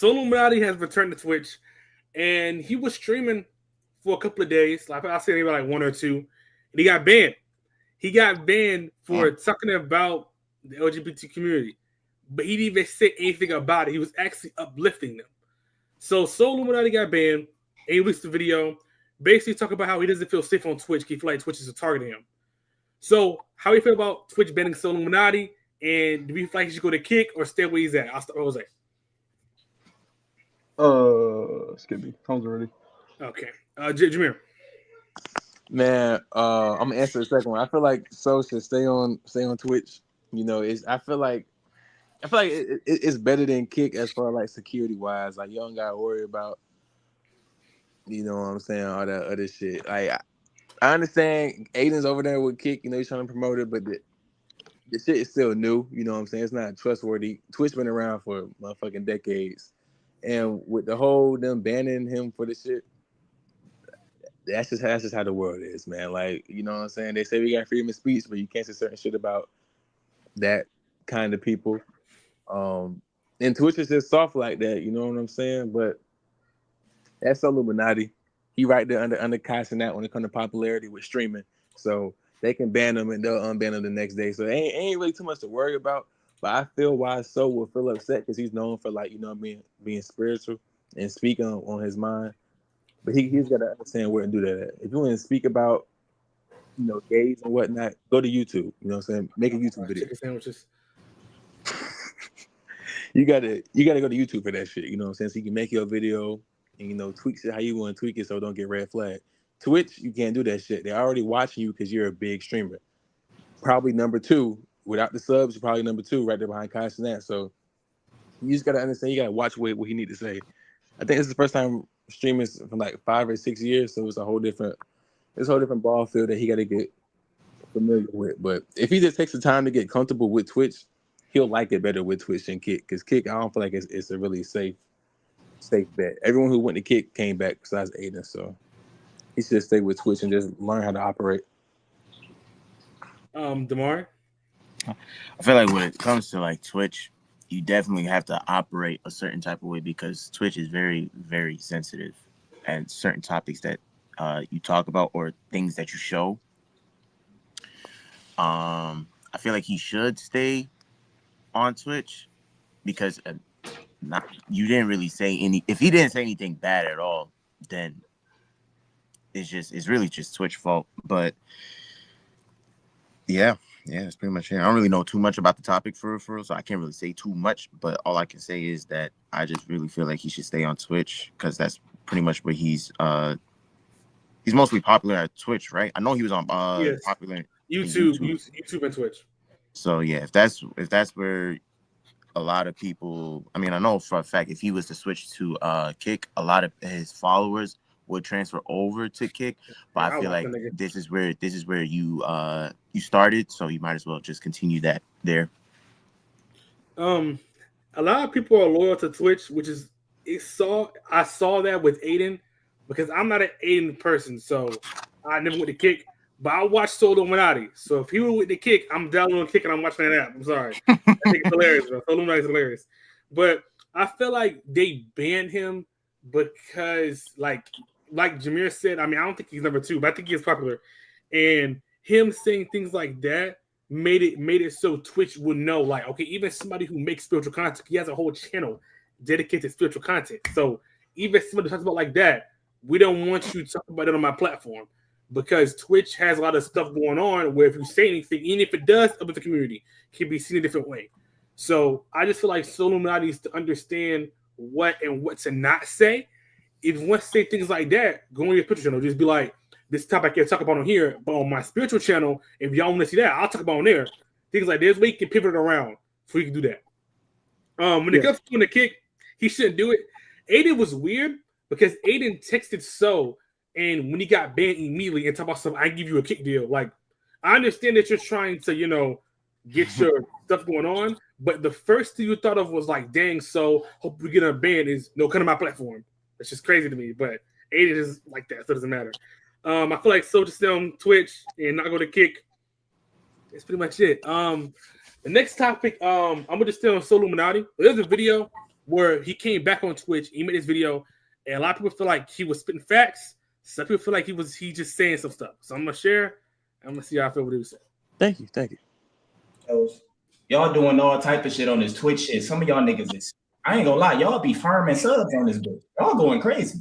SoLLUMINATI has returned to Twitch, and he was streaming for a couple of days. Like I said, maybe like one or two, and he got banned. He got banned for talking about the LGBT community, but he didn't even say anything about it. He was actually uplifting them. So SoLLUMINATI got banned, and he released the video basically talking about how he doesn't feel safe on Twitch. He feels like Twitch is targeting him. So how do you feel about Twitch banning SoLLUMINATI, and do you feel like he should go to Kick or stay where he's at? I'll start with Jose. Skip me. Tom's already. Okay. Jameer. Man, I'm gonna answer the second one. I feel like So should stay on Twitch. You know, I feel like it's better than Kick as far as like security wise. Like you don't gotta worry about, you know what I'm saying, all that other shit. Like I understand Aiden's over there with Kick, you know, he's trying to promote it, but the shit is still new, you know what I'm saying? It's not trustworthy. Twitch been around for motherfucking decades. And with the whole them banning him for the shit, that's just how the world is, man. Like, you know what I'm saying? They say we got freedom of speech, but you can't say certain shit about that kind of people. And Twitch is just soft like that, you know what I'm saying? But that's SoLLUMINATI. He right there under casting that when it comes to popularity with streaming. So they can ban him and they'll unban him the next day. So it ain't really too much to worry about. But I feel why So will feel upset because he's known for, like, you know, being spiritual and speaking on his mind. But he's got to understand where to do that at. If you want to speak about, you know, gays and whatnot, go to YouTube. You know what I'm saying? Make a YouTube video. Chicken sandwiches. You gotta go to YouTube for that shit. You know what I'm saying? So you can make your video and, you know, tweak it how you want to tweak it so it don't get red flag. Twitch, you can't do that shit. They're already watching you because you're a big streamer. Probably number 2. Without the subs, you're probably number 2 right there behind Castanet. So you just got to understand, you got to watch what he need to say. I think this is the first time streaming from like 5 or 6 years. So it's a whole different ball field that he got to get familiar with. But if he just takes the time to get comfortable with Twitch, he'll like it better with Twitch than Kick. Because Kick, I don't feel like it's a really safe bet. Everyone who went to Kick came back besides Aiden. So he should stay with Twitch and just learn how to operate. Damar? I feel like when it comes to like Twitch, you definitely have to operate a certain type of way because Twitch is very, very sensitive and certain topics that you talk about or things that you show. I feel like he should stay on Twitch because you didn't really say if he didn't say anything bad at all, then it's really just Twitch fault. But yeah, that's pretty much it. I don't really know too much about the topic for real, so I can't really say too much. But all I can say is that I just really feel like he should stay on Twitch because that's pretty much where he's mostly popular at Twitch, right? I know he was on yes. popular YouTube and Twitch. So yeah, if that's where a lot of people, I mean, I know for a fact if he was to switch to Kick, a lot of his followers would transfer over to Kick. But I feel like this is where you started, so you might as well just continue that there. A lot of people are loyal to Twitch, which is I saw that with Aiden because I'm not an Aiden person, so I never went to Kick. But I watched SoLLUMINATI. So if he were with the Kick, I'm downloading Kick and I'm watching that app. I'm sorry. I think it's hilarious, bro. SoLLUMINATI is hilarious. But I feel like they banned him because, like Jameer said, I mean, I don't think he's number 2, but I think he is popular. And him saying things like that made it so Twitch would know, like, okay, even somebody who makes spiritual content, he has a whole channel dedicated to spiritual content. So even somebody who talks about like that, we don't want you to talk about it on my platform. Because Twitch has a lot of stuff going on where if you say anything, even if it does up with the community, it can be seen a different way. So I just feel like SoLLUMINATI needs to understand what to not say. If you want to say things like that, go on your spiritual channel. Just be like, this topic I can't talk about on here, but on my spiritual channel, if y'all want to see that, I'll talk about on there. Things like this, we can pivot it around so we can do that. When it comes to doing the Kick, he shouldn't do it. Aiden was weird because Aiden texted So. And when he got banned immediately and talk about something, I give you a Kick deal. Like, I understand that you're trying to, you know, get your stuff going on, but the first thing you thought of was like, dang, So hope we get a ban is no, come to my platform. That's just crazy to me. But Aiden is like that, so it doesn't matter. I feel like So just stay on Twitch and not go to Kick. That's pretty much it. The next topic, I'm gonna just stay on SoLLUMINATI. There's a video where he came back on Twitch, he made this video, and a lot of people feel like he was spitting facts. Some people feel like he just saying some stuff. So I'm gonna share. I'm gonna see how I feel what he was saying. Thank you. Y'all doing all type of shit on this Twitch shit. Some of y'all niggas is, I ain't gonna lie, y'all be farming subs on this bitch. Y'all going crazy.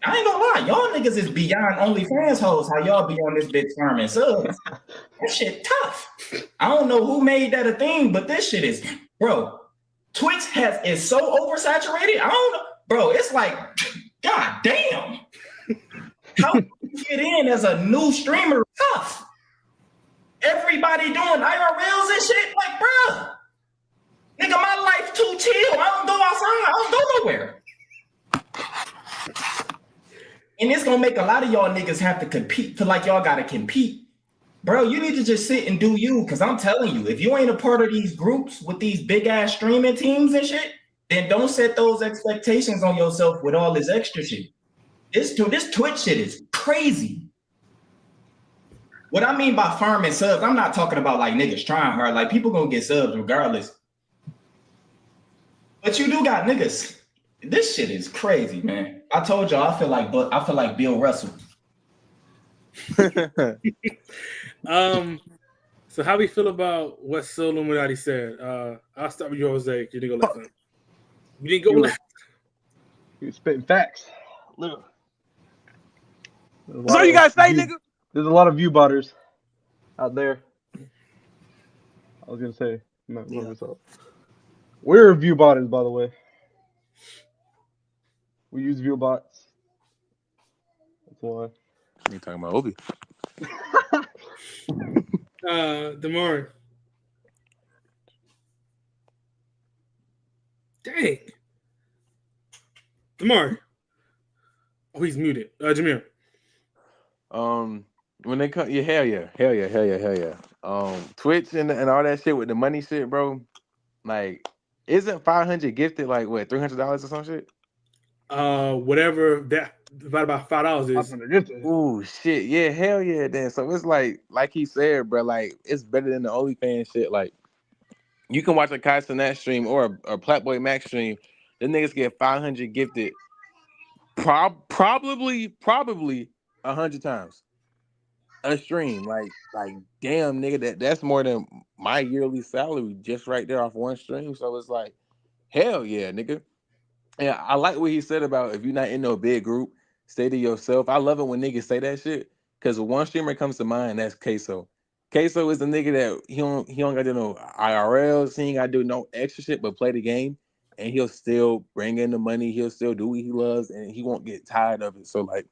I ain't gonna lie, y'all niggas is beyond OnlyFans hoes. How y'all be on this bitch farming subs? That shit tough. I don't know who made that a thing, but this shit is, bro. Twitch is so oversaturated. I don't know, bro. It's like, god damn. How do you get in as a new streamer? Tough. Everybody doing IRLs and shit, like, bro. Nigga, my life too chill. I don't go outside. I don't go nowhere. And it's gonna make a lot of y'all niggas have to compete. Feel like y'all gotta compete. Bro, you need to just sit and do you. Cause I'm telling you, if you ain't a part of these groups with these big ass streaming teams and shit, then don't set those expectations on yourself with all this extra shit. This Twitch shit is crazy. What I mean by farming subs, I'm not talking about like niggas trying hard. Like people gonna get subs regardless. But you do got niggas. This shit is crazy, man. I told y'all I feel like Bill Russell. So how we feel about what SoLLUMINATI said? I'll start with you, Jose. You didn't go left. You didn't go left. He was spitting facts. Literally. So you guys say, nigga? There's a lot of view botters out there. I was gonna say, we're view botters, by the way. We use view bots. That's why. You talking about Obi? Damar. Dang. Damar. Oh, he's muted. Jameer. When they come, yeah, hell yeah. Twitch and all that shit with the money shit, bro. Like, isn't 500 gifted like what, $300 or some shit? Whatever that divided by $5 is. Ooh, shit, yeah, hell yeah. Then so it's like he said, bro, like it's better than the OnlyFans shit. Like, you can watch a Kai Cenat stream or a Platboy Max stream. The niggas get 500 gifted, probably 100 times a stream. Like damn, nigga, that's more than my yearly salary just right there off one stream. So it's like, hell yeah, nigga. And I like what he said about if you're not in no big group, stay to yourself. I love it when niggas say that shit because one streamer comes to mind, that's Queso. Queso is the nigga that he don't got to do no IRLs, he ain't got to do no extra shit but play the game, and he'll still bring in the money, he'll still do what he loves, and he won't get tired of it. So like,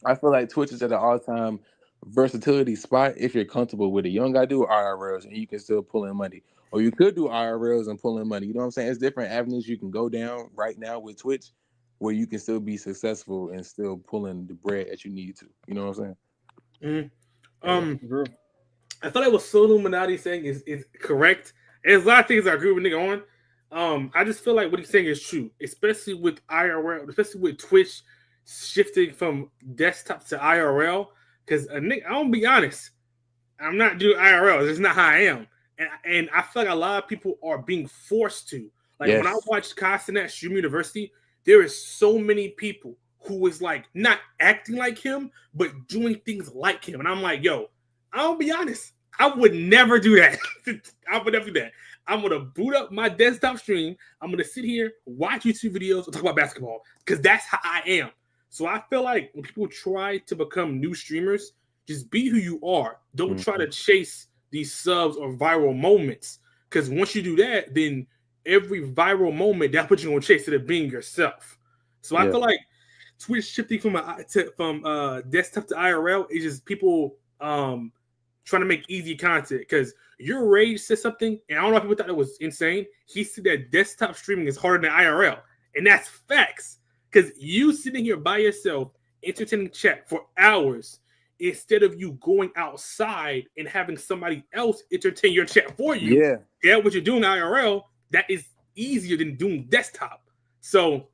I feel like Twitch is at an all-time versatility spot if you're comfortable with it. You don't got to do IRLs and you can still pull in money. Or you could do IRLs and pull in money. You know what I'm saying? It's different avenues you can go down right now with Twitch where you can still be successful and still pull in the bread that you need to. You know what I'm saying? Mm-hmm. I thought that was SoLLUMINATI saying is correct. There's a lot of things I agree with nigga on. I just feel like what he's saying is true, especially with IRL, especially with Twitch shifting from desktop to IRL. Because nigga, I'm gonna be honest, I'm not doing IRL. That's not how I am. And I feel like a lot of people are being forced to. Like when I watched Kai Cenat Stream University, there is so many people who is like not acting like him, but doing things like him. And I'm like, yo, I'll be honest, I would never do that. I would never do that. I'm gonna boot up my desktop stream. I'm gonna sit here, watch YouTube videos, and talk about basketball because that's how I am. So I feel like when people try to become new streamers, just be who you are. Don't try to chase these subs or viral moments, because once you do that, then every viral moment that's what you're gonna chase it of being yourself. So I feel like Twitch shifting from desktop to IRL is just people trying to make easy content. Because your Rage said something, and I don't know if people thought it was insane. He said that desktop streaming is harder than IRL, and that's facts. Because you sitting here by yourself, entertaining chat for hours, instead of you going outside and having somebody else entertain your chat for you. Yeah, what you're doing IRL, that is easier than doing desktop. So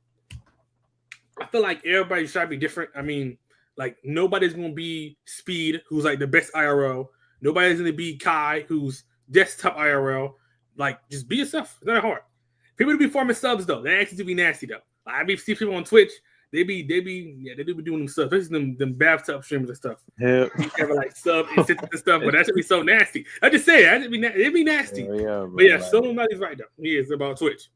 I feel like everybody's trying to be different. I mean, like nobody's gonna be Speed, who's like the best IRL. Nobody's gonna be Kai, who's desktop IRL. Like, just be yourself. It's not hard. People be farming subs though. That actually do be nasty though. I be see people on Twitch. They do be doing them stuff. Especially them bathtub streamers and stuff. Yeah. They have like sub incentives and stuff, but that should be so nasty. I just say it. It'd be nasty. Yeah, But yeah, SoLLUMINATI's right though. He is about Twitch.